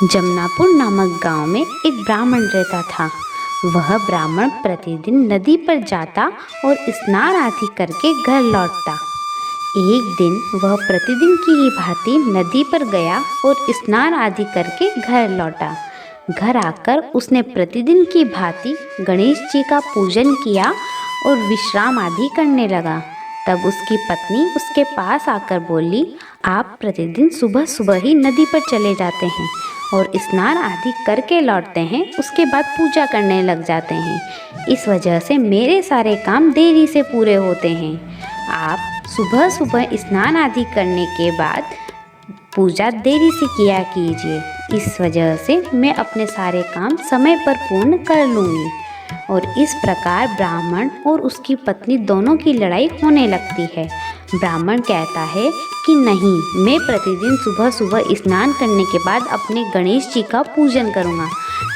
जमनापुर नामक गांव में एक ब्राह्मण रहता था। वह ब्राह्मण प्रतिदिन नदी पर जाता और स्नान आदि करके घर लौटता। एक दिन वह प्रतिदिन की ही भांति नदी पर गया और स्नान आदि करके घर लौटा। घर आकर उसने प्रतिदिन की भांति गणेश जी का पूजन किया और विश्राम आदि करने लगा। तब उसकी पत्नी उसके पास आकर बोली, आप प्रतिदिन सुबह सुबह ही नदी पर चले जाते हैं और स्नान आदि करके लौटते हैं, उसके बाद पूजा करने लग जाते हैं। इस वजह से मेरे सारे काम देरी से पूरे होते हैं। आप सुबह सुबह स्नान आदि करने के बाद पूजा देरी से किया कीजिए। इस वजह से मैं अपने सारे काम समय पर पूर्ण कर लूँगी। और इस प्रकार ब्राह्मण और उसकी पत्नी दोनों की लड़ाई होने लगती है। ब्राह्मण कहता है कि नहीं, मैं प्रतिदिन सुबह सुबह स्नान करने के बाद अपने गणेश जी का पूजन करूँगा।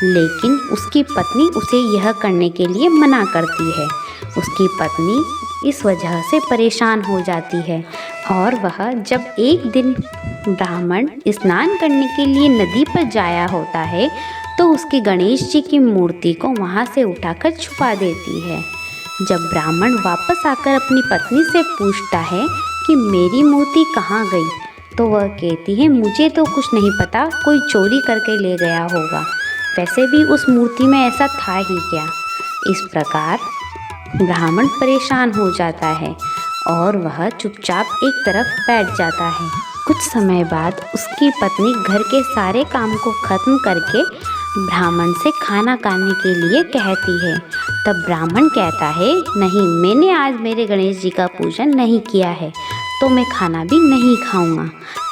लेकिन उसकी पत्नी उसे यह करने के लिए मना करती है। उसकी पत्नी इस वजह से परेशान हो जाती है और वह जब एक दिन ब्राह्मण स्नान करने के लिए नदी पर जाया होता है तो उसकी गणेश जी की मूर्ति को वहाँ से उठाकर छुपा देती है। जब ब्राह्मण वापस आकर अपनी पत्नी से पूछता है कि मेरी मूर्ति कहाँ गई, तो वह कहती है, मुझे तो कुछ नहीं पता, कोई चोरी करके ले गया होगा। वैसे भी उस मूर्ति में ऐसा था ही क्या। इस प्रकार ब्राह्मण परेशान हो जाता है और वह चुपचाप एक तरफ बैठ जाता है। कुछ समय बाद उसकी पत्नी घर के सारे काम को खत्म करके ब्राह्मण से खाना खाने के लिए कहती है। तब ब्राह्मण कहता है, नहीं, मैंने आज मेरे गणेश जी का पूजन नहीं किया है तो मैं खाना भी नहीं खाऊंगा।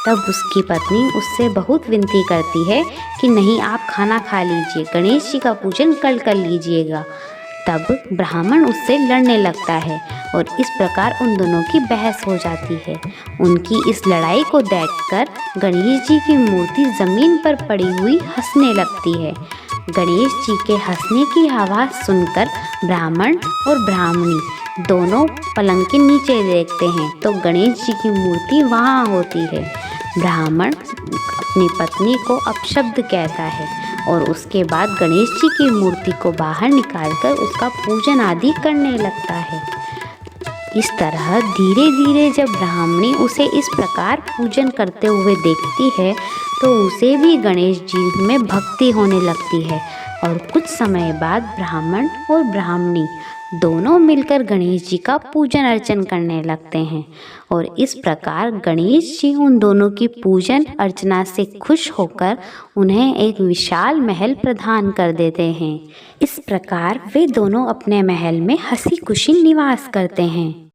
तब उसकी पत्नी उससे बहुत विनती करती है कि नहीं, आप खाना खा लीजिए, गणेश जी का पूजन कल कर लीजिएगा। तब ब्राह्मण उससे लड़ने लगता है और इस प्रकार उन दोनों की बहस हो जाती है। उनकी इस लड़ाई को देखकर गणेश जी की मूर्ति ज़मीन पर पड़ी हुई हंसने लगती है। गणेश जी के हंसने की आवाज़ सुनकर ब्राह्मण और ब्राह्मणी दोनों पलंग के नीचे देखते हैं तो गणेश जी की मूर्ति वहाँ होती है। ब्राह्मण अपनी पत्नी को अपशब्द कहता है और उसके बाद गणेश जी की मूर्ति को बाहर निकालकर उसका पूजन आदि करने लगता है। इस तरह धीरे धीरे जब ब्राह्मणी उसे इस प्रकार पूजन करते हुए देखती है तो उसे भी गणेश जी में भक्ति होने लगती है और कुछ समय बाद ब्राह्मण और ब्राह्मणी दोनों मिलकर गणेश जी का पूजन अर्चन करने लगते हैं और इस प्रकार गणेश जी उन दोनों की पूजन अर्चना से खुश होकर उन्हें एक विशाल महल प्रदान कर देते हैं। इस प्रकार वे दोनों अपने महल में हंसी खुशी निवास करते हैं।